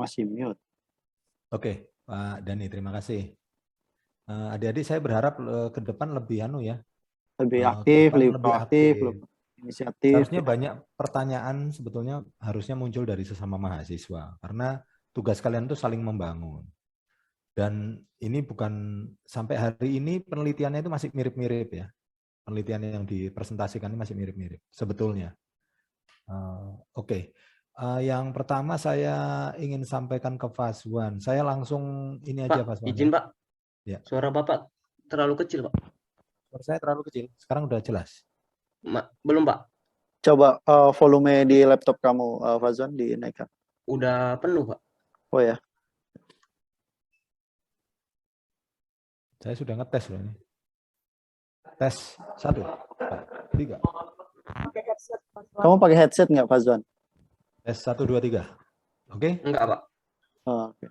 Masih mute. Oke, Pak Dani, terima kasih. Adik-adik saya berharap ke depan lebih Lebih ke aktif, depan lebih lebih proaktif, aktif. lebih inisiatif. Seharusnya banyak pertanyaan sebetulnya harusnya muncul dari sesama mahasiswa karena tugas kalian itu saling membangun. Dan ini bukan sampai hari ini penelitiannya itu masih mirip-mirip ya. Penelitian yang dipresentasikan ini masih mirip-mirip sebetulnya. Oke. Yang pertama saya ingin sampaikan ke Fazwan. Saya langsung ini aja Pak, Fazwan. izin Ya. Pak. Ya. Suara Bapak terlalu kecil, Pak. Suara saya terlalu kecil. Sekarang udah jelas. Belum, Pak. Coba volume di laptop kamu, Fazwan, dinaikkan. Udah penuh, Pak. Oh ya. Saya sudah ngetes loh ini. Tes 1, 2, 3. Kamu pakai headset nggak, Fazwan? Tes 1, 2, 3. Oke? Enggak, Pak. Oh, oke.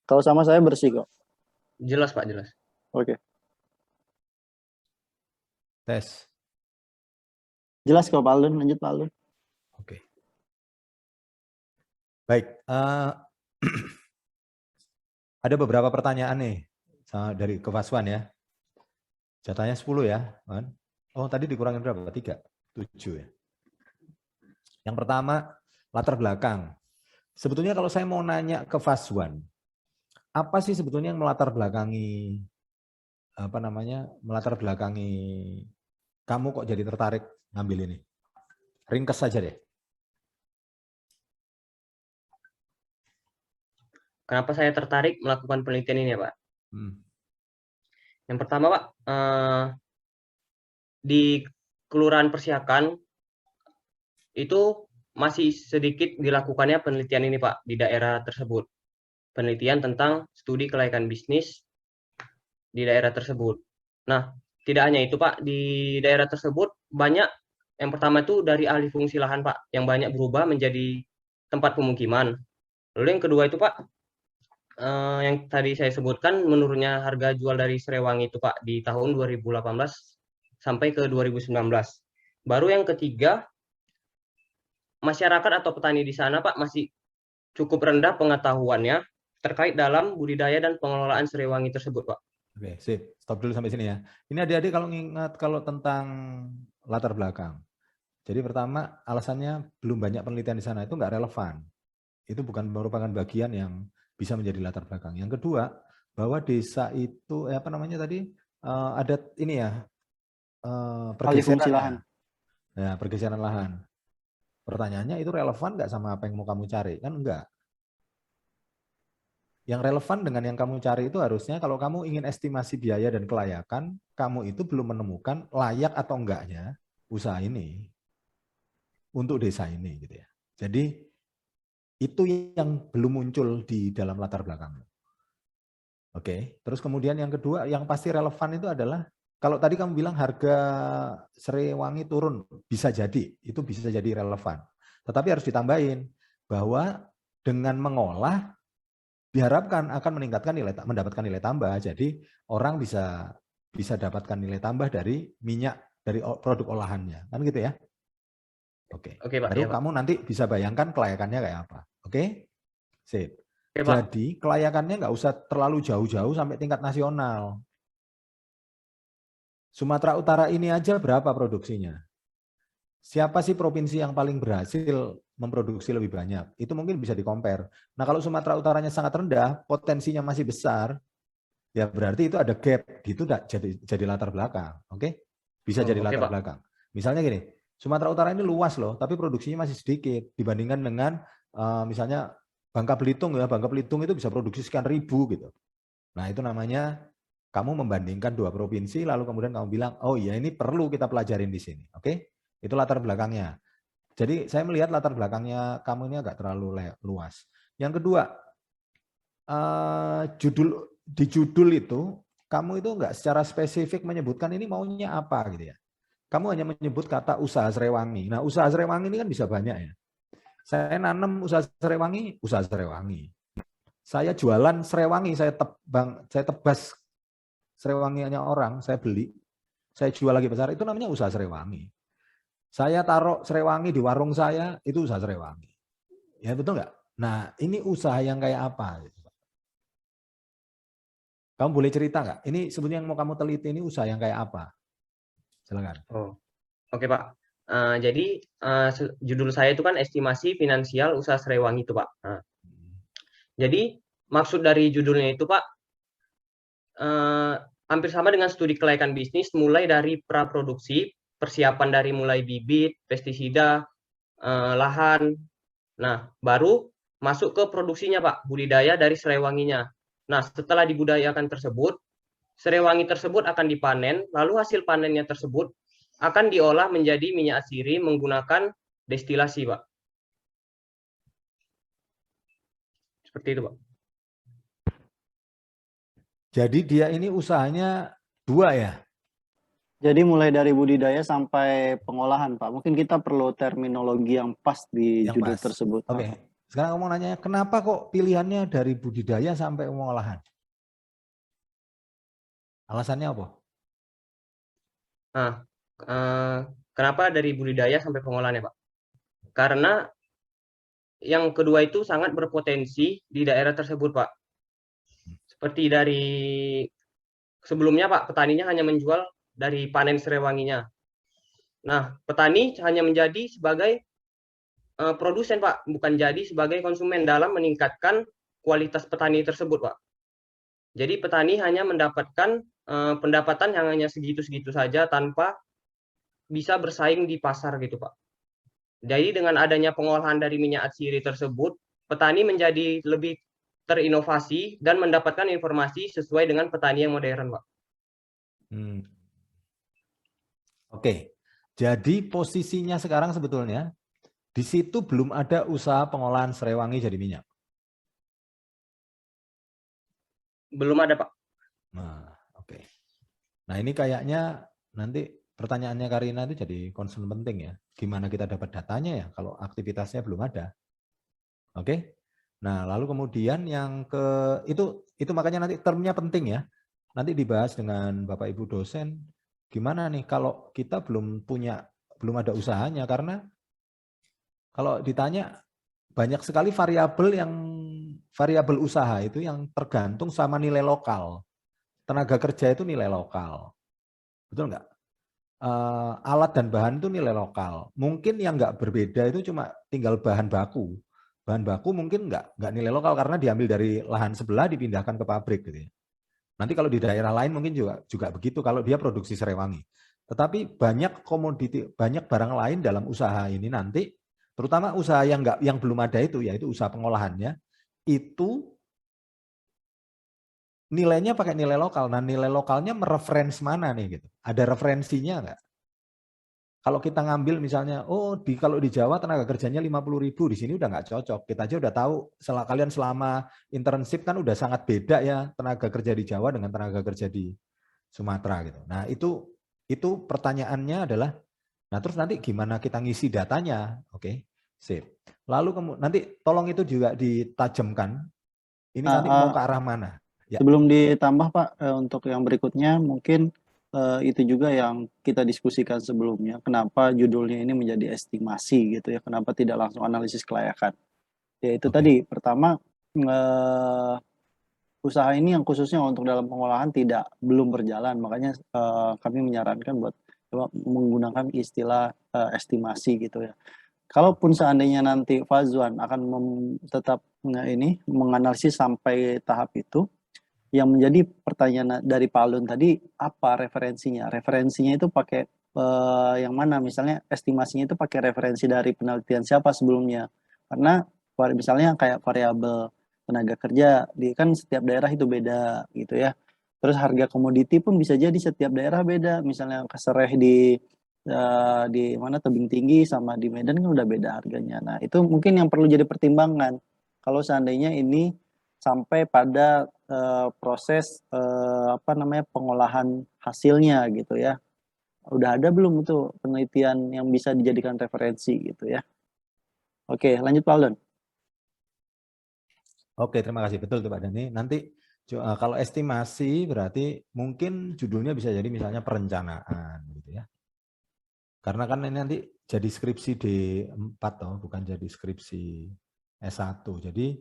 Kalau sama saya bersih kok. Jelas, Pak, jelas. Oke. Tes. Jelas kok, Pak Alun. Lanjut, Pak Alun. Oke. Baik. Ada beberapa pertanyaan nih dari ke Fazwan ya. Jatahnya 10 ya. Oh, tadi dikurangin berapa? 3, 7 ya. Yang pertama, latar belakang. Sebetulnya kalau saya mau nanya ke Fazwan, apa sih sebetulnya yang melatar belakangi kamu kok jadi tertarik ngambil ini? Ringkas saja deh. Kenapa saya tertarik melakukan penelitian ini, Pak? Yang pertama, Pak, di Kelurahan Persiakan itu masih sedikit dilakukannya penelitian ini, Pak, di daerah tersebut. Penelitian tentang studi kelayakan bisnis di daerah tersebut. Nah, tidak hanya itu, Pak, di daerah tersebut banyak, yang pertama itu dari alih fungsi lahan, Pak, yang banyak berubah menjadi tempat pemukiman. Lalu yang kedua itu, Pak, yang tadi saya sebutkan menurunnya harga jual dari Srewangi itu, Pak, di tahun 2018 sampai ke 2019. Baru yang ketiga, masyarakat atau petani di sana, Pak, masih cukup rendah pengetahuannya terkait dalam budidaya dan pengelolaan Srewangi tersebut, Pak. Oke, sip. Stop dulu sampai sini ya. Ini adik-adik kalau tentang latar belakang. Jadi pertama, alasannya belum banyak penelitian di sana itu nggak relevan. Itu bukan merupakan bagian yang bisa menjadi latar belakang. Yang kedua, bahwa desa itu ada ini ya pergeseran lahan. Ya, pergeseran lahan. Pertanyaannya itu relevan nggak sama apa yang mau kamu cari? Kan enggak. Yang relevan dengan yang kamu cari itu harusnya kalau kamu ingin estimasi biaya dan kelayakan, kamu itu belum menemukan layak atau enggaknya usaha ini untuk desa ini gitu ya. Jadi itu yang belum muncul di dalam latar belakang. Oke, terus kemudian yang kedua yang pasti relevan itu adalah kalau tadi kamu bilang harga Srewangi turun, bisa jadi, itu bisa jadi relevan. Tetapi harus ditambahin bahwa dengan mengolah diharapkan akan mendapatkan nilai tambah. Jadi orang bisa dapatkan nilai tambah dari minyak, dari produk olahannya, kan gitu ya. Oke. Oke, Pak. Baru Ya, Pak. kamu nanti bisa bayangkan kelayakannya kayak apa. Oke? Sip. Oke, Pak. Jadi kelayakannya nggak usah terlalu jauh-jauh sampai tingkat nasional. Sumatera Utara ini aja berapa produksinya? Siapa sih provinsi yang paling berhasil memproduksi lebih banyak? Itu mungkin bisa di-compare. Nah kalau Sumatera Utaranya sangat rendah, potensinya masih besar, ya berarti itu ada gap. Gitu jadi latar belakang. Oke? Bisa jadi latar belakang. Misalnya gini, Sumatera Utara ini luas loh, tapi produksinya masih sedikit dibandingkan dengan misalnya Bangka Belitung ya. Bangka Belitung itu bisa produksi sekian ribu gitu. Nah itu namanya kamu membandingkan dua provinsi, lalu kemudian kamu bilang, oh iya ini perlu kita pelajarin di sini. Oke? Itu latar belakangnya. Jadi saya melihat latar belakangnya kamu ini agak terlalu luas. Yang kedua, di judul itu kamu itu enggak secara spesifik menyebutkan ini maunya apa gitu ya. Kamu hanya menyebut kata usaha Srewangi. Nah usaha Srewangi ini kan bisa banyak ya. Saya nanam usaha Srewangi. Saya jualan Srewangi, saya tebas Srewanginya orang, saya beli, saya jual lagi besar, itu namanya usaha Srewangi. Saya taruh Srewangi di warung saya, itu usaha Srewangi. Ya betul nggak? Nah, ini usaha yang kayak apa? Kamu boleh cerita nggak? Ini sebenarnya yang mau kamu teliti ini usaha yang kayak apa? Silakan. Oh, oke Pak. Jadi judul saya itu kan estimasi finansial usaha Srewangi itu Pak. Nah, jadi maksud dari judulnya itu Pak, hampir sama dengan studi kelayakan bisnis, mulai dari praproduksi, persiapan dari mulai bibit, pestisida, lahan. Nah, baru masuk ke produksinya Pak, budidaya dari Srewanginya. Nah, setelah dibudayakan tersebut, Srewangi tersebut akan dipanen, lalu hasil panennya tersebut akan diolah menjadi minyak asiri menggunakan destilasi, Pak. Seperti itu, Pak. Jadi dia ini usahanya dua ya? Jadi mulai dari budidaya sampai pengolahan, Pak. Mungkin kita perlu terminologi yang pas di Yang judul pas. tersebut. Oke. Sekarang kamu nanya, kenapa kok pilihannya dari budidaya sampai pengolahan? Alasannya apa? Nah, kenapa dari budidaya sampai pengolahannya, Pak? Karena yang kedua itu sangat berpotensi di daerah tersebut, Pak. Seperti dari sebelumnya, Pak, petaninya hanya menjual dari panen Srewanginya. Nah, petani hanya menjadi sebagai produsen, Pak, bukan jadi sebagai konsumen dalam meningkatkan kualitas petani tersebut, Pak. Jadi petani hanya mendapatkan pendapatan yang hanya segitu-segitu saja tanpa bisa bersaing di pasar gitu, Pak. Jadi dengan adanya pengolahan dari minyak atsiri tersebut, petani menjadi lebih terinovasi dan mendapatkan informasi sesuai dengan petani yang modern, Pak. Oke. Jadi posisinya sekarang sebetulnya di situ belum ada usaha pengolahan Srewangi jadi minyak. Belum ada, Pak. Nah, oke. Nah, ini kayaknya nanti pertanyaannya Karina itu jadi concern penting ya. Gimana kita dapat datanya ya kalau aktivitasnya belum ada. Oke. Nah, lalu kemudian yang ke itu makanya nanti termnya penting ya. Nanti dibahas dengan Bapak Ibu dosen gimana nih kalau kita belum ada usahanya, karena kalau ditanya banyak sekali variabel usaha itu yang tergantung sama nilai lokal. Tenaga kerja itu nilai lokal. Betul nggak? Alat dan bahan itu nilai lokal. Mungkin yang nggak berbeda itu cuma tinggal bahan baku. Bahan baku mungkin nggak nilai lokal karena diambil dari lahan sebelah dipindahkan ke pabrik gitu ya. Nanti kalau di daerah lain mungkin juga begitu kalau dia produksi Srewangi. Tetapi banyak komoditi, banyak barang lain dalam usaha ini nanti, terutama usaha yang belum ada itu, yaitu usaha pengolahannya, itu nilainya pakai nilai lokal. Nah, nilai lokalnya mereferensi mana nih gitu? Ada referensinya nggak? Kalau kita ngambil misalnya, kalau di Jawa tenaga kerjanya 50.000, di sini udah nggak cocok. Kita aja udah tahu, kalian selama internship kan udah sangat beda ya tenaga kerja di Jawa dengan tenaga kerja di Sumatera gitu. Nah itu pertanyaannya adalah, nah terus nanti gimana kita ngisi datanya? Oke, sip. Lalu nanti tolong itu juga ditajamkan. Ini nanti mau ke arah mana? Ya. Sebelum ditambah Pak, untuk yang berikutnya mungkin itu juga yang kita diskusikan sebelumnya. Kenapa judulnya ini menjadi estimasi gitu ya? Kenapa tidak langsung analisis kelayakan? Ya itu tadi, pertama usaha ini yang khususnya untuk dalam pengolahan belum berjalan, makanya kami menyarankan buat menggunakan istilah estimasi gitu ya. Kalaupun seandainya nanti Fazwan akan tetap menganalisis sampai tahap itu, yang menjadi pertanyaan dari Pak Alun tadi, apa referensinya? Referensinya itu pakai yang mana? Misalnya estimasinya itu pakai referensi dari penelitian siapa sebelumnya? Karena misalnya kayak variabel tenaga kerja, kan setiap daerah itu beda gitu ya. Terus harga komoditi pun bisa jadi setiap daerah beda. Misalnya kesereh di mana Tebing Tinggi sama di Medan kan udah beda harganya. Nah itu mungkin yang perlu jadi pertimbangan. Kalau seandainya ini sampai pada proses pengolahan hasilnya gitu ya. Udah ada belum itu penelitian yang bisa dijadikan referensi gitu ya. Oke, lanjut Pak Alun. Oke, terima kasih. Betul tuh Pak Dhani. Nanti kalau estimasi berarti mungkin judulnya bisa jadi misalnya perencanaan gitu ya. Karena kan ini nanti jadi skripsi D4 toh, bukan jadi skripsi S1. Jadi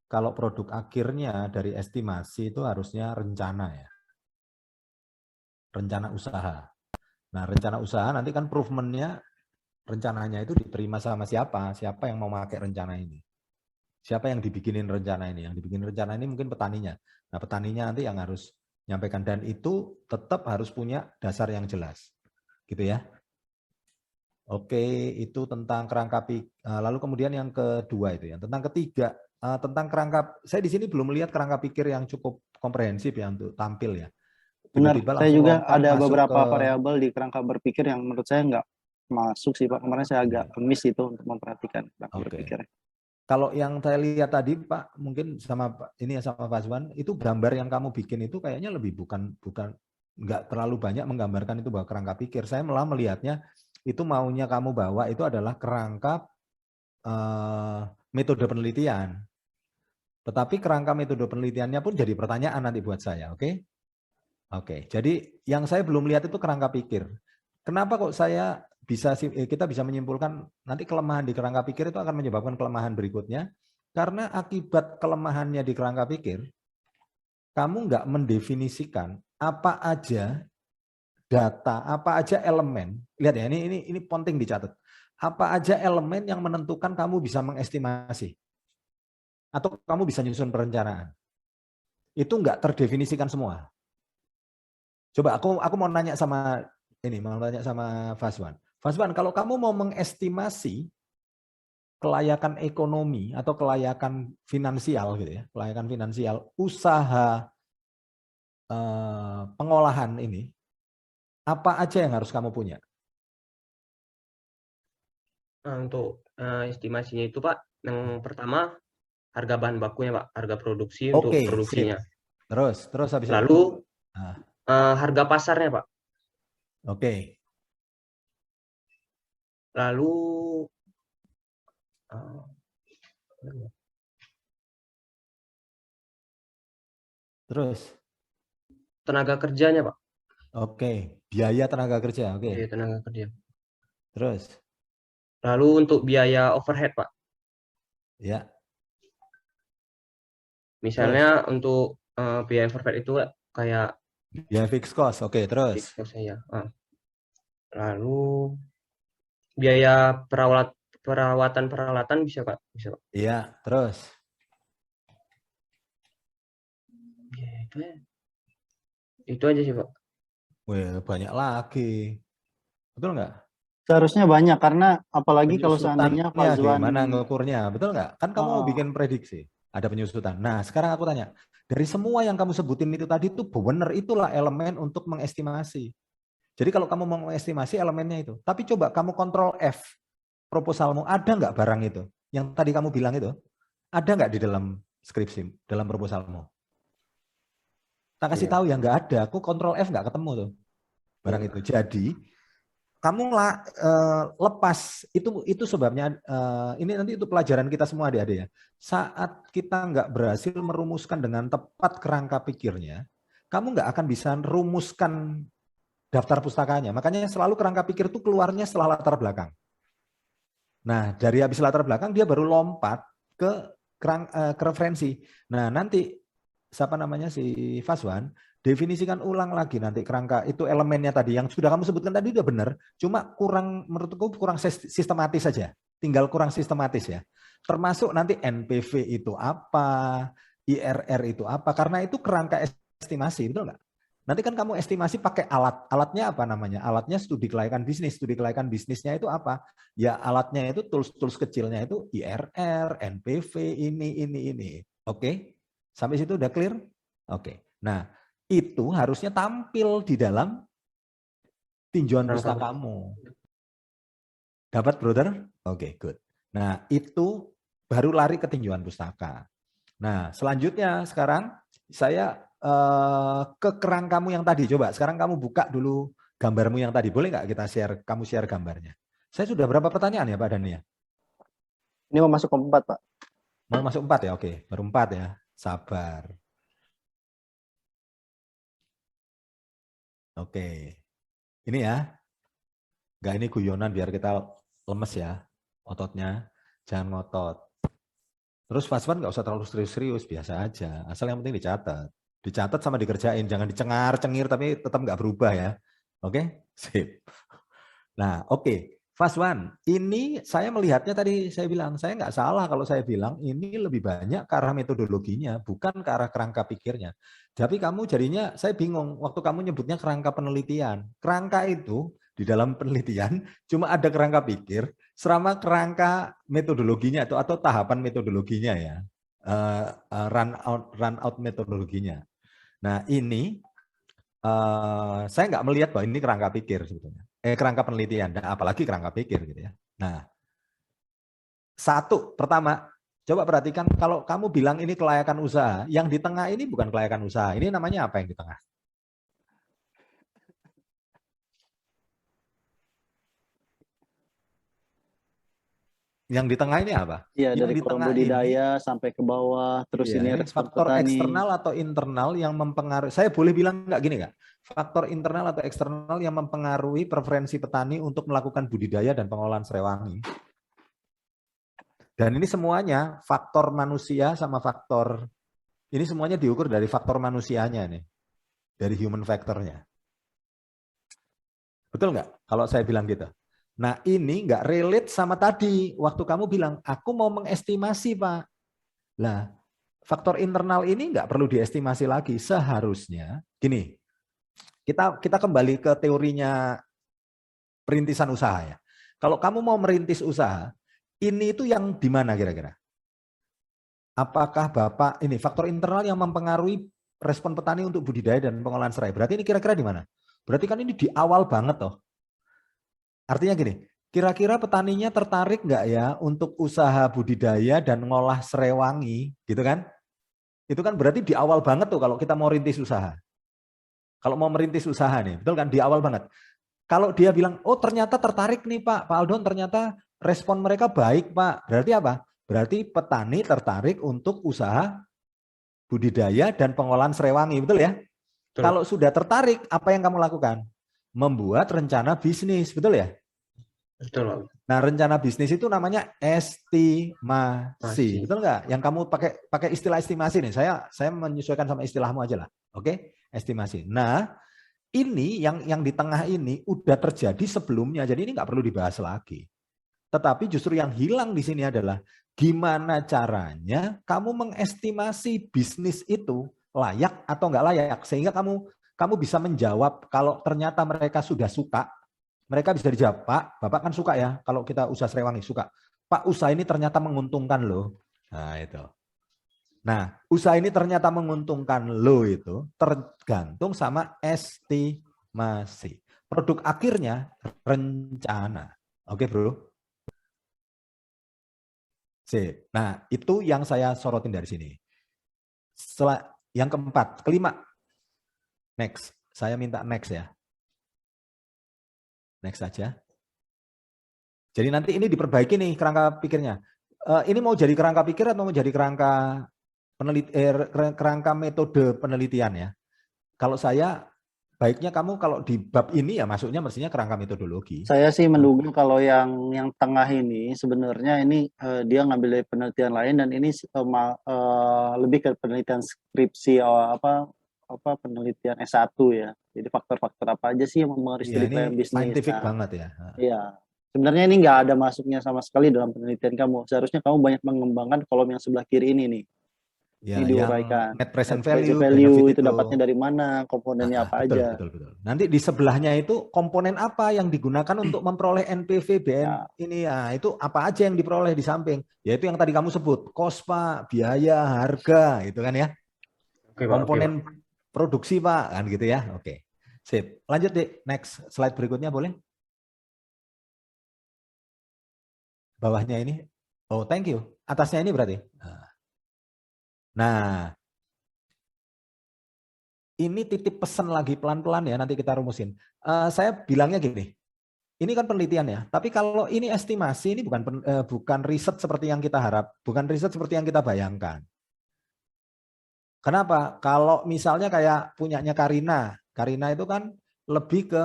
kalau produk akhirnya dari estimasi itu harusnya rencana ya. Rencana usaha. Nah, rencana usaha nanti kan proofment-nya, rencananya itu diterima sama siapa? Siapa yang mau pakai rencana ini? Siapa yang dibikinin rencana ini? Yang dibikin rencana ini mungkin petaninya. Nah, petaninya nanti yang harus nyampaikan, dan itu tetap harus punya dasar yang jelas. Gitu ya. Oke, itu tentang kerangka lalu kemudian yang kedua itu ya, tentang ketiga, tentang kerangka. Saya di sini belum melihat kerangka pikir yang cukup komprehensif ya untuk tampil ya. Benar, Tiba-tiba saya langsung juga lompat ada masuk beberapa ke. variabel di kerangka berpikir yang menurut saya nggak masuk sih Pak. Kemarin saya agak miss itu untuk memperhatikan kerangka Oke. berpikir. Kalau yang saya lihat tadi Pak, mungkin sama ini ya sama Pak Zuan, itu gambar yang kamu bikin itu kayaknya lebih bukan nggak terlalu banyak menggambarkan itu bahwa kerangka pikir. Saya malah melihatnya itu maunya kamu bawa itu adalah kerangka metode penelitian. Tetapi kerangka metode penelitiannya pun jadi pertanyaan nanti buat saya, oke? Oke, jadi yang saya belum lihat itu kerangka pikir. Kenapa kok kita bisa menyimpulkan nanti kelemahan di kerangka pikir itu akan menyebabkan kelemahan berikutnya? Karena akibat kelemahannya di kerangka pikir, kamu nggak mendefinisikan apa aja data, apa aja elemen. Lihat ya, ini penting dicatat. Apa aja elemen yang menentukan kamu bisa mengestimasi atau kamu bisa nyusun perencanaan. Itu nggak terdefinisikan semua. Coba aku mau nanya sama Faswan. Faswan, kalau kamu mau mengestimasi kelayakan ekonomi atau kelayakan finansial gitu ya, kelayakan finansial usaha pengolahan ini, apa aja yang harus kamu punya? Nah, untuk estimasinya itu Pak, yang pertama harga bahan bakunya Pak, harga produksi untuk Oke, sip. produksinya. Terus habis itu? Lalu Nah, harga pasarnya Pak. oke. Lalu Terus? tenaga kerjanya Pak. Oke, biaya tenaga kerja. Oke. Biaya tenaga kerja. Terus? Lalu untuk biaya overhead Pak. Ya. Misalnya untuk biaya overhead itu kayak biaya fixed cost. Oke, terus? fixed cost saya. Lalu biaya perawatan peralatan bisa Pak, bisa Pak. Iya, terus? Ya, itu aja sih Pak. Wih, banyak lagi. Betul nggak? Seharusnya banyak karena apalagi kalau seandainya Penyusutannya Fazwan gimana ngukurnya, betul nggak? Kan kamu mau bikin prediksi, ada penyusutan. Nah, sekarang aku tanya, dari semua yang kamu sebutin itu tadi itu benar, itulah elemen untuk mengestimasi. Jadi kalau kamu mau mengestimasi elemennya itu, tapi coba kamu kontrol F, proposalmu ada nggak barang itu? Yang tadi kamu bilang itu, ada nggak di dalam skripsi, dalam proposalmu? Tak kasih tahu ya nggak ada, aku kontrol F nggak ketemu tuh barang itu. Jadi kamu lepas itu sebabnya ini nanti itu pelajaran kita semua adik-adik ya. Saat kita nggak berhasil merumuskan dengan tepat kerangka pikirnya, kamu nggak akan bisa rumuskan daftar pustakanya. Makanya selalu kerangka pikir itu keluarnya setelah latar belakang. Nah, dari habis latar belakang dia baru lompat ke referensi. Nah, nanti siapa namanya si Faswan definisikan ulang lagi nanti kerangka itu elemennya tadi yang sudah kamu sebutkan tadi udah benar, cuma menurutku kurang sistematis saja. Tinggal kurang sistematis ya. Termasuk nanti NPV itu apa, IRR itu apa, karena itu kerangka estimasi, betul nggak? Nanti kan kamu estimasi pakai alat. Alatnya apa namanya? Alatnya studi kelayakan bisnis. Studi kelayakan bisnisnya itu apa? Ya alatnya itu tools kecilnya itu IRR, NPV, ini. Oke? Sampai situ udah clear? Oke. Nah, itu harusnya tampil di dalam tinjauan pustakamu. Dapat, brother? Oke, good. Nah, itu baru lari ke tinjauan pustaka. Nah, selanjutnya sekarang saya ke kerangkamu yang tadi. Coba sekarang kamu buka dulu gambarmu yang tadi. Boleh nggak kita kamu share gambarnya? Saya sudah berapa pertanyaan ya Pak Dania? ini mau masuk ke 4 Pak. Mau masuk 4 ya? Oke, baru 4 ya. Sabar. Oke. Ini ya. Enggak, ini guyonan biar kita lemes ya ototnya. Jangan ngotot. Terus fast one nggak usah terlalu serius-serius, biasa aja. Asal yang penting dicatat. Dicatat sama dikerjain, jangan dicengar-cengir tapi tetap nggak berubah ya. Oke, sip. Nah, oke. Fast one, ini saya melihatnya tadi saya bilang, saya nggak salah kalau saya bilang ini lebih banyak ke arah metodologinya, bukan ke arah kerangka pikirnya. Tapi kamu jadinya, saya bingung, waktu kamu nyebutnya kerangka penelitian. Kerangka itu di dalam penelitian cuma ada kerangka pikir, selama kerangka metodologinya atau tahapan metodologinya ya, run out metodologinya. Nah ini saya nggak melihat bahwa ini kerangka pikir sebetulnya, kerangka penelitian, dan apalagi kerangka pikir gitu ya. Nah, pertama, coba perhatikan kalau kamu bilang ini kelayakan usaha, yang di tengah ini bukan kelayakan usaha, ini namanya apa yang di tengah? Yang di tengah ini apa? Iya, Yang dari di kolom tengah budidaya sampai ke bawah, terus iya, ini ini respon faktor petani. eksternal atau internal yang mempengaruhi. Saya boleh bilang nggak gini nggak? Faktor internal atau eksternal yang mempengaruhi preferensi petani untuk melakukan budidaya dan pengolahan serewangi. Dan ini semuanya faktor manusia sama faktor, ini semuanya diukur dari faktor manusianya nih, dari human factornya. Betul nggak kalau saya bilang gitu? Nah ini nggak relate sama tadi, waktu kamu bilang, aku mau mengestimasi Pak. Lah, faktor internal ini nggak perlu diestimasi lagi, seharusnya, gini, kita kembali ke teorinya perintisan usaha ya. Kalau kamu mau merintis usaha, ini itu yang di mana kira-kira? Apakah Bapak, ini faktor internal yang mempengaruhi respon petani untuk budidaya dan pengolahan serai. Berarti ini kira-kira di mana? Berarti kan ini di awal banget toh. Artinya gini, kira-kira petaninya tertarik nggak ya untuk usaha budidaya dan ngolah serewangi, gitu kan? Itu kan berarti di awal banget tuh kalau kita mau rintis usaha. Kalau mau merintis usaha nih, betul kan? Di awal banget. Kalau dia bilang, oh ternyata tertarik nih Pak Aldon, ternyata respon mereka baik Pak. Berarti apa? Berarti petani tertarik untuk usaha budidaya dan pengolahan serewangi, betul ya? Betul. Kalau sudah tertarik, apa yang kamu lakukan? Membuat rencana bisnis, betul ya? Betul. Nah, rencana bisnis itu namanya estimasi, betul nggak? Yang kamu pakai istilah estimasi nih. Saya menyesuaikan sama istilahmu aja lah, oke? Estimasi. Nah, ini yang di tengah ini udah terjadi sebelumnya, jadi ini nggak perlu dibahas lagi. Tetapi justru yang hilang di sini adalah gimana caranya kamu mengestimasi bisnis itu layak atau nggak layak, sehingga kamu bisa menjawab kalau ternyata mereka sudah suka, mereka bisa dijawab, Pak, Bapak kan suka ya kalau kita usaha serewangi, suka. Pak, usaha ini ternyata menguntungkan loh. Nah itu. Nah, usaha ini ternyata menguntungkan loh itu tergantung sama estimasi. Produk akhirnya rencana. Oke, Bro? Sip. Nah, itu yang saya sorotin dari sini. Setelah yang keempat, kelima. Next. Saya minta next ya. Next saja. Jadi nanti ini diperbaiki nih kerangka pikirnya. Ini mau jadi kerangka pikir atau mau jadi kerangka kerangka metode penelitian ya. Kalau saya baiknya kamu kalau di bab ini ya masuknya mestinya kerangka metodologi. Saya sih menduga kalau yang tengah ini sebenarnya ini dia ngambil dari penelitian lain, dan ini lebih ke penelitian skripsi penelitian S1 ya. Jadi faktor-faktor apa aja sih yang mempengaruhi studi kelayakan bisnis. Scientific banget ya. Iya. Sebenarnya ini nggak ada masuknya sama sekali dalam penelitian kamu. Seharusnya kamu banyak mengembangkan kolom yang sebelah kiri ini nih. Ya, ini diuraikan. Net present value itu dapatnya dari mana, komponennya apa betul, aja. Betul. Nanti di sebelahnya itu komponen apa yang digunakan untuk memperoleh NPV BM ini ya, itu apa aja yang diperoleh di samping. Yaitu yang tadi kamu sebut, cost Pak, biaya, harga, itu kan ya. Oke, komponen produksi Pak, kan gitu ya. Oke. Sip. Lanjut deh, next slide berikutnya boleh? Bawahnya ini. Oh, thank you. Atasnya ini berarti. Nah, ini titip pesan lagi pelan-pelan ya, nanti kita rumusin. Saya bilangnya gini, ini kan penelitian ya, tapi kalau ini estimasi, ini bukan riset seperti yang kita harap, bukan riset seperti yang kita bayangkan. Kenapa? Kalau misalnya kayak punyanya Karina itu kan lebih ke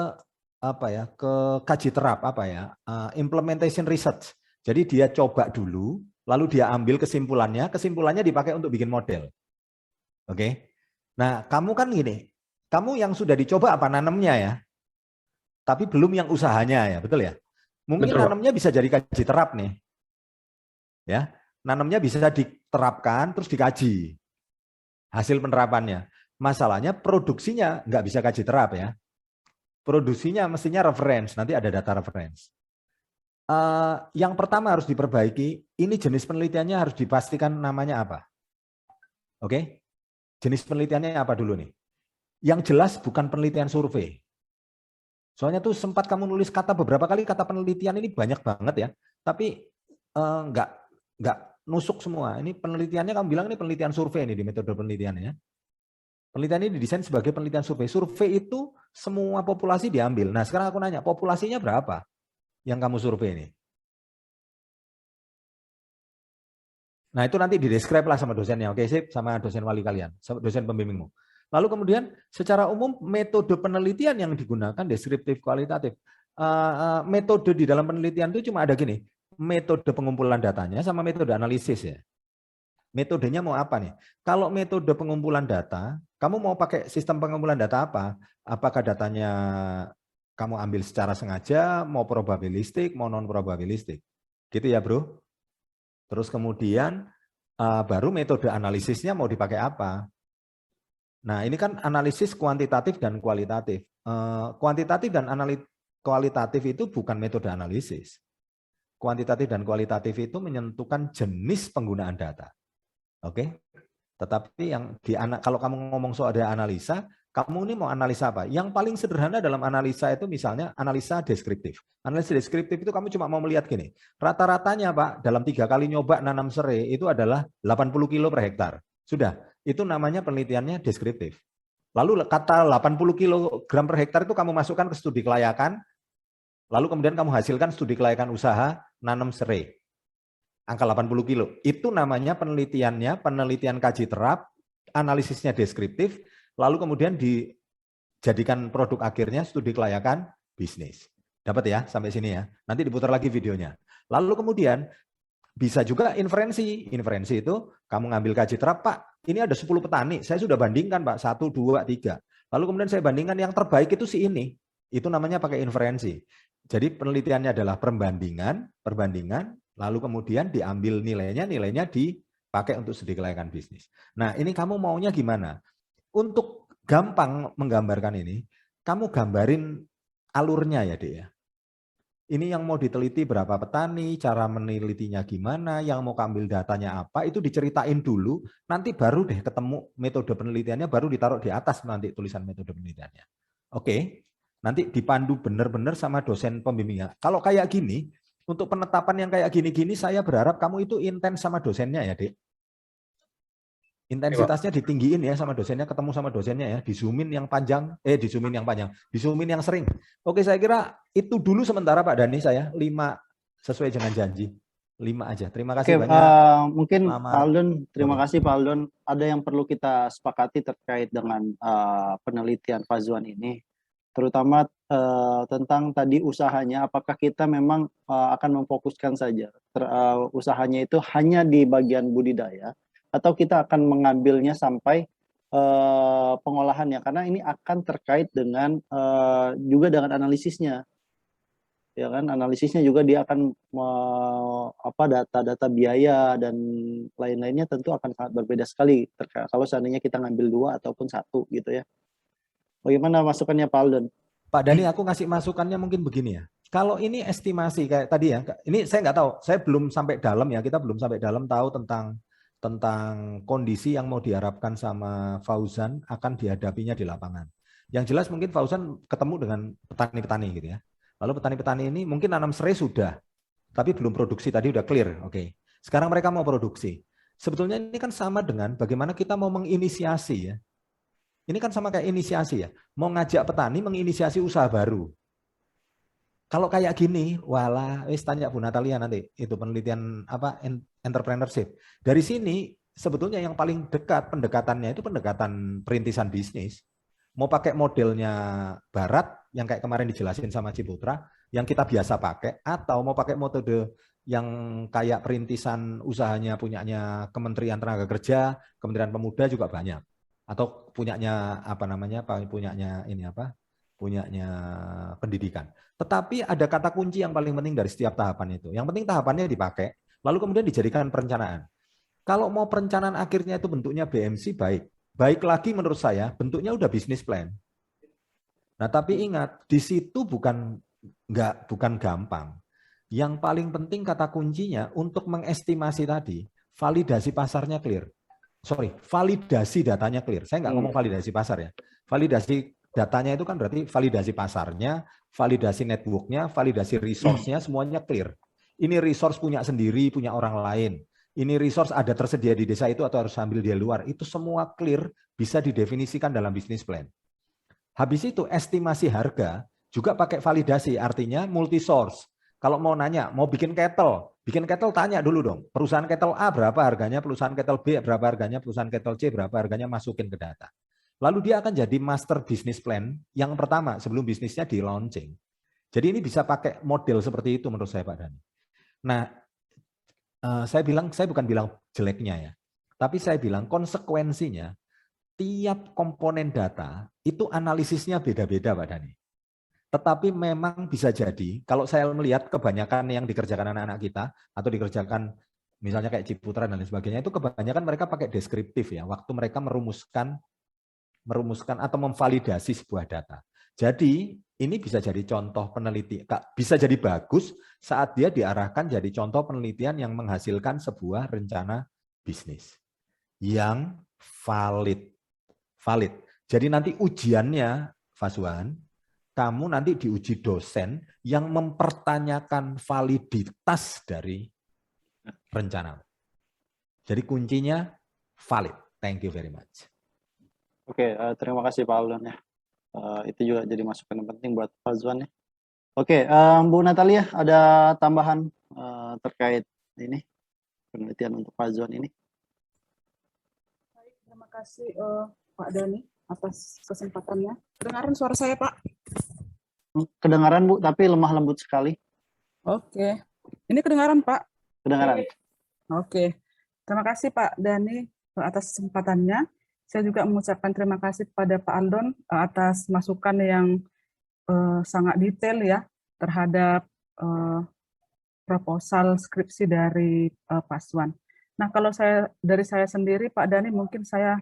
apa ya, ke kaji terap apa ya, implementation research. Jadi dia coba dulu, lalu dia ambil kesimpulannya dipakai untuk bikin model. Oke. Nah, kamu kan gini, kamu yang sudah dicoba apa nanamnya ya, tapi belum yang usahanya ya, betul ya? Mungkin Betul, Pak. nanamnya bisa jadi kaji terap nih, ya. Nanamnya bisa diterapkan terus dikaji hasil penerapannya. Masalahnya produksinya nggak bisa kaji terap ya. Produksinya mestinya reference, nanti ada data reference. Yang pertama harus diperbaiki, ini jenis penelitiannya harus dipastikan namanya apa. Oke? Jenis penelitiannya apa dulu nih? Yang jelas bukan penelitian survei. Soalnya tuh sempat kamu nulis kata beberapa kali kata penelitian ini banyak banget ya, tapi nggak nusuk semua. Ini penelitiannya kamu bilang ini penelitian survei ini di metode penelitiannya. Penelitian ini didesain sebagai penelitian survei. Survei itu semua populasi diambil. Nah sekarang aku nanya, populasinya berapa yang kamu survei ini? Nah itu nanti didescribe lah sama dosennya, oke sip, sama dosen wali kalian, sama dosen pembimbingmu. Lalu kemudian secara umum metode penelitian yang digunakan deskriptif kualitatif. Metode di dalam penelitian itu cuma ada gini, metode pengumpulan datanya sama metode analisis ya. Metodenya mau apa nih? Kalau metode pengumpulan data, kamu mau pakai sistem pengumpulan data apa? Apakah datanya kamu ambil secara sengaja, mau probabilistik, mau non probabilistik? Gitu ya, Bro. Terus kemudian baru metode analisisnya mau dipakai apa? Nah, ini kan analisis kuantitatif dan kualitatif. Kuantitatif dan kualitatif itu bukan metode analisis. Kuantitatif dan kualitatif itu menentukan jenis penggunaan data. Oke, tetapi kalau kamu ngomong soal ada analisa, kamu ini mau analisa apa? Yang paling sederhana dalam analisa itu misalnya analisa deskriptif. Analisa deskriptif itu kamu cuma mau melihat gini, rata-ratanya Pak dalam 3 kali nyoba nanam serai itu adalah 80 kilo per hektar. Sudah, itu namanya penelitiannya deskriptif. Lalu kata 80 kilogram per hektar itu kamu masukkan ke studi kelayakan, lalu kemudian kamu hasilkan studi kelayakan usaha nanam serai. Angka 80 kilo. Itu namanya penelitiannya, penelitian kaji terap, analisisnya deskriptif, lalu kemudian dijadikan produk akhirnya studi kelayakan bisnis. Dapat ya sampai sini ya. Nanti diputar lagi videonya. Lalu kemudian bisa juga inferensi. Inferensi itu kamu ngambil kaji terap, Pak, ini ada 10 petani, saya sudah bandingkan Pak, 1, 2, 3. Lalu kemudian saya bandingkan yang terbaik itu si ini. Itu namanya pakai inferensi. Jadi penelitiannya adalah perbandingan, lalu kemudian diambil nilainya dipakai untuk studi kelayakan bisnis. Nah ini kamu maunya gimana? Untuk gampang menggambarkan ini, kamu gambarin alurnya ya Dek ya. Ini yang mau diteliti berapa petani, cara menelitinya gimana, yang mau ambil datanya apa, itu diceritain dulu, nanti baru deh ketemu metode penelitiannya, baru ditaruh di atas nanti tulisan metode penelitiannya. Oke, nanti dipandu benar-benar sama dosen pembimbingnya. Kalau kayak gini, untuk penetapan yang kayak gini-gini, saya berharap kamu itu intens sama dosennya ya, Dek. Intensitasnya ditinggiin ya sama dosennya, ketemu sama dosennya ya, di-zoomin yang panjang, di-zoomin yang sering. Oke, saya kira itu dulu sementara Pak Dhani, saya 5 sesuai dengan janji. 5 aja. Terima kasih banyak. Mungkin Pak Aldon, terima kasih Pak Aldon. Ada yang perlu kita sepakati terkait dengan penelitian Fazwan ini, terutama tentang tadi usahanya, apakah kita memang akan memfokuskan saja usahanya itu hanya di bagian budidaya, atau kita akan mengambilnya sampai pengolahannya, karena ini akan terkait dengan juga dengan analisisnya, ya kan? Analisisnya juga dia akan data-data biaya dan lain-lainnya tentu akan sangat berbeda sekali terkait kalau seandainya kita ngambil 2 ataupun 1 gitu ya. Bagaimana masukannya Pak Aldon? Pak Dhani, aku ngasih masukannya mungkin begini ya. Kalau ini estimasi kayak tadi ya, ini saya nggak tahu, saya belum sampai dalam ya, kita belum sampai dalam tahu tentang kondisi yang mau diharapkan sama Fauzan akan dihadapinya di lapangan. Yang jelas mungkin Fauzan ketemu dengan petani-petani gitu ya. Lalu petani-petani ini mungkin nanam serai sudah, tapi belum produksi, tadi udah clear. Oke. Sekarang mereka mau produksi. Sebetulnya ini kan sama dengan bagaimana kita mau menginisiasi ya. Ini kan sama kayak inisiasi ya. Mau ngajak petani menginisiasi usaha baru. Kalau kayak gini, walah, tanya Bu Natalia nanti, itu penelitian apa entrepreneurship. Dari sini sebetulnya yang paling dekat pendekatannya itu pendekatan perintisan bisnis. Mau pakai modelnya Barat yang kayak kemarin dijelasin sama Ciputra, yang kita biasa pakai, atau mau pakai metode yang kayak perintisan usahanya punyanya Kementerian Tenaga Kerja, Kementerian Pemuda juga banyak, atau punyanya punyanya pendidikan. Tetapi ada kata kunci yang paling penting dari setiap tahapan itu. Yang penting tahapannya dipakai, lalu kemudian dijadikan perencanaan. Kalau mau perencanaan akhirnya itu bentuknya BMC, baik. Baik lagi menurut saya bentuknya udah bisnis plan. Nah, tapi ingat, di situ bukan gampang. Yang paling penting kata kuncinya untuk mengestimasi tadi, validasi pasarnya clear. Validasi datanya clear. Saya nggak ngomong validasi pasar ya. Validasi datanya itu kan berarti validasi pasarnya, validasi networknya, validasi resource-nya, semuanya clear. Ini resource punya sendiri, punya orang lain. Ini resource ada tersedia di desa itu atau harus ambil di luar. Itu semua clear, bisa didefinisikan dalam bisnis plan. Habis itu estimasi harga juga pakai validasi, artinya multi source. Kalau mau nanya, mau bikin kettle tanya dulu dong, perusahaan kettle A berapa harganya, perusahaan kettle B berapa harganya, perusahaan kettle C berapa harganya, masukin ke data. Lalu dia akan jadi master business plan yang pertama sebelum bisnisnya di launching. Jadi ini bisa pakai model seperti itu menurut saya Pak Dhani. Nah, saya bukan bilang jeleknya ya, tapi saya bilang konsekuensinya tiap komponen data itu analisisnya beda-beda Pak Dhani. Tetapi memang bisa jadi, kalau saya melihat kebanyakan yang dikerjakan anak-anak kita, atau dikerjakan misalnya kayak Ciputra dan lain sebagainya, itu kebanyakan mereka pakai deskriptif ya, waktu mereka merumuskan atau memvalidasi sebuah data. Jadi ini bisa jadi contoh penelitian, bisa jadi bagus saat dia diarahkan jadi contoh penelitian yang menghasilkan sebuah rencana bisnis yang valid. Jadi nanti ujiannya, Fazwan, kamu nanti diuji dosen yang mempertanyakan validitas dari rencana. Jadi kuncinya valid. Thank you very much. Oke, terima kasih Pak Aldon ya. Itu juga jadi masukan yang penting buat Fazwan ya. Oke, Bu Natalia, ada tambahan terkait ini penelitian untuk Fazwan ini? Baik, terima kasih Pak Dhani atas kesempatannya. Kedengaran suara saya, Pak? Kedengaran Bu, tapi lemah lembut sekali. Oke, ini kedengaran Pak? Kedengaran. Oke, terima kasih Pak Dhani atas kesempatannya. Saya juga mengucapkan terima kasih kepada Pak Aldon atas masukan yang sangat detail ya terhadap proposal skripsi dari Fazwan. Nah, kalau dari saya sendiri, Pak Dhani, mungkin saya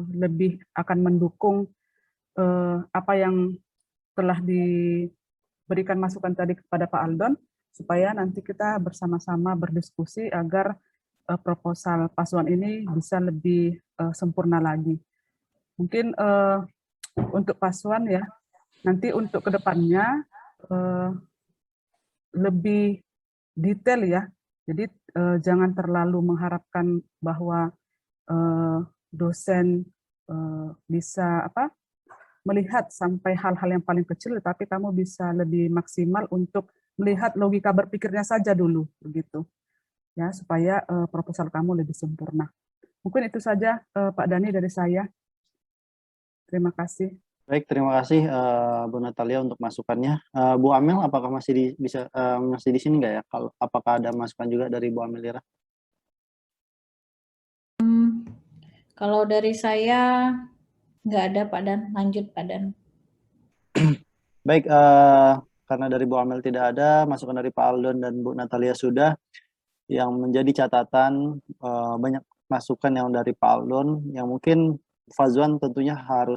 lebih akan mendukung apa yang telah diberikan masukan tadi kepada Pak Aldon, supaya nanti kita bersama-sama berdiskusi agar proposal Fazwan ini bisa lebih sempurna lagi. Mungkin untuk Fazwan ya, nanti untuk kedepannya lebih detail ya. Jadi jangan terlalu mengharapkan bahwa dosen bisa melihat sampai hal-hal yang paling kecil, tapi kamu bisa lebih maksimal untuk melihat logika berpikirnya saja dulu, begitu, ya, supaya proposal kamu lebih sempurna. Mungkin itu saja Pak Dhani dari saya. Terima kasih. Baik, terima kasih Bu Natalia untuk masukannya. Bu Amel, apakah masih di sini nggak ya? Apakah ada masukan juga dari Bu Amelira? Kalau dari saya nggak ada Pak Dan, lanjut Pak Dan. Baik, karena dari Bu Amel tidak ada, masukan dari Pak Aldon dan Bu Natalia sudah. Yang menjadi catatan banyak masukan yang dari Pak Aldon yang mungkin Fazwan tentunya harus